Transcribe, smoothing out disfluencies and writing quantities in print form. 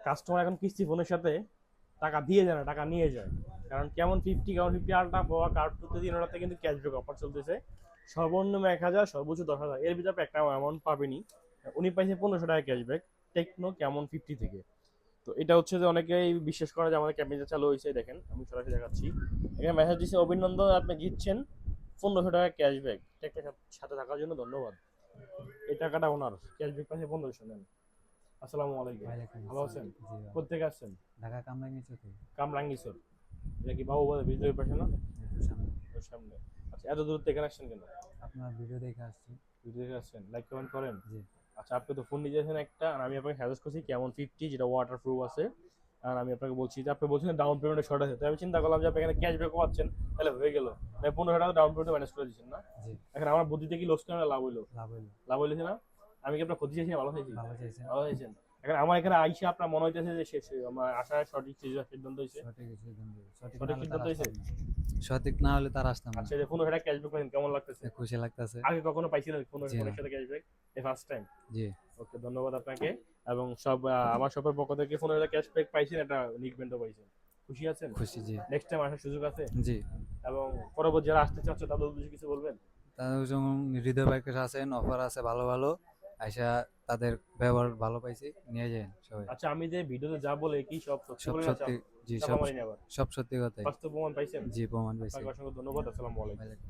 Customer এখন কিস্তি ফোনের সাথে টাকা দিয়ে যায় না, টাকা নিয়ে যায়। কারণ কেমন 50 আলট্রা পাওয়া কার্ড টুতে দিন ওটাতে কিন্তু ক্যাশব্যাক অফার চলতেছে। সর্বনিম্ন 1000, সর্বোচ্চ 10,000, এর ভিতরে আপনি একটা অ্যামাউন্ট পাবেনি। উনি পাইছে 1500 টাকা ক্যাশব্যাক টেকনো কেমন 50 থেকে। তো এটা হচ্ছে যে অনেকেই বিশ্বাস করে যে আমাদের ক্যাম্পেইনটা চালু হয়েছে। দেখেন আমি সরাসরি দেখাচ্ছি, এখানে মেসেজ দিচ্ছে অভিনন্দন, আপনি জিতছেন 1500 টাকা ক্যাশব্যাক, টেকটার সাথে থাকার জন্য ধন্যবাদ। এই টাকাটা ওনার ক্যাশব্যাক পাইছে 1500 নেন। আসসালামু আলাইকুম, ওয়ালাইকুম ভালো আসসালাম। আছেন? জি ভাই। কোথেকে আসছেন? ঢাকা কামরাঙ্গীর থেকে। কামরাঙ্গীরচর। এটা কি বাবু বাজার বিজয় পাশে না? একটু সামনে। ওর সামনে। আচ্ছা, এত দূর থেকে এখানে আসছেন কেন? আপনার ভিডিও দেখে আসছি। বিজয় থেকে আসছেন, লাইক কমেন্ট করেন? জি। আচ্ছা, আপনি তো ফোন নিয়েছেন একটা, আর আমি আপনাকে সাজেস্ট করছি কেমন 50, যেটা ওয়াটার প্রুফ আছে। আর আমি আপনাকে বলছি যে আপনি বলছেন ডাউন পেমেন্টে শর্ট আছে, তো আমি চিন্তা করলাম যে আপনি এখানে ক্যাশব্যাক পাচ্ছেন, তাহলে হয়ে গেল। মানে 1500 টাকা ডাউন পেমেন্টে ম্যানেজ করে দিচ্ছেন না? জি। এখন আমার বুদ্ধিতে কি লস করে লাভ হইলো? লাভ হইলো। লাভ হইলেছে না? আমি কি আপনার ক্ষতি চাইছি না ভালো চাইছি? ভালো চাইছেন। ভালো চাইছেন। এখন আমার এখানে আইসা আপনার মনে হইতেছে যে শেষ আমার আশায় সঠিক সিদ্ধান্ত হয়েছে। সঠিক সিদ্ধান্ত। সঠিক না সঠিক হলে তার সিদ্ধান্ত হয়েছে। আসতাম না। সঠিক না হলে তার আসতাম না। আচ্ছা, যে 1500 টাকা ক্যাশব্যাক পাইছেন কেমন লাগতেছে? খুশি লাগতেছে। আগে কখনো পাইছিলেন জি না। 1500 টাকা ক্যাশব্যাক? এই ফার্স্ট টাইম? জি। ওকে, ধন্যবাদ আপনাকে। এবং সব আমার শপের পক্ষ থেকে 1500 টাকা ক্যাশব্যাক পাইছেন, একটা নিকবেন্ডও পাইছেন। খুশি আছেন? খুশি। জি। নেক্সট টাইম আসার সুযোগ আছে? জি। এবং পরবর্তী যারা আসতে চাচ্ছে তাদের উদ্দেশ্যে কিছু বলবেন? তাদের যেমন হৃদয় বাইকের আছেন, অফার আছে ভালো ভালো। আইসা তাদের ব্যবহার ভালো পাইছি, নিয়ে যান সবাই। আচ্ছা, আমি যে ভিডিওতে যা বলে কি সব সত্যি সব বলে না সত্যি। জি, চাপা সব মারিনি আবার? সব সত্যি কথাই। বাস্তব প্রমাণ পাইছেন? জি, প্রমাণ পাইছি। আপনাকে অসংখ্য ধন্যবাদ। আসসালামু আলাইকুম। ওয়ালাইকুম।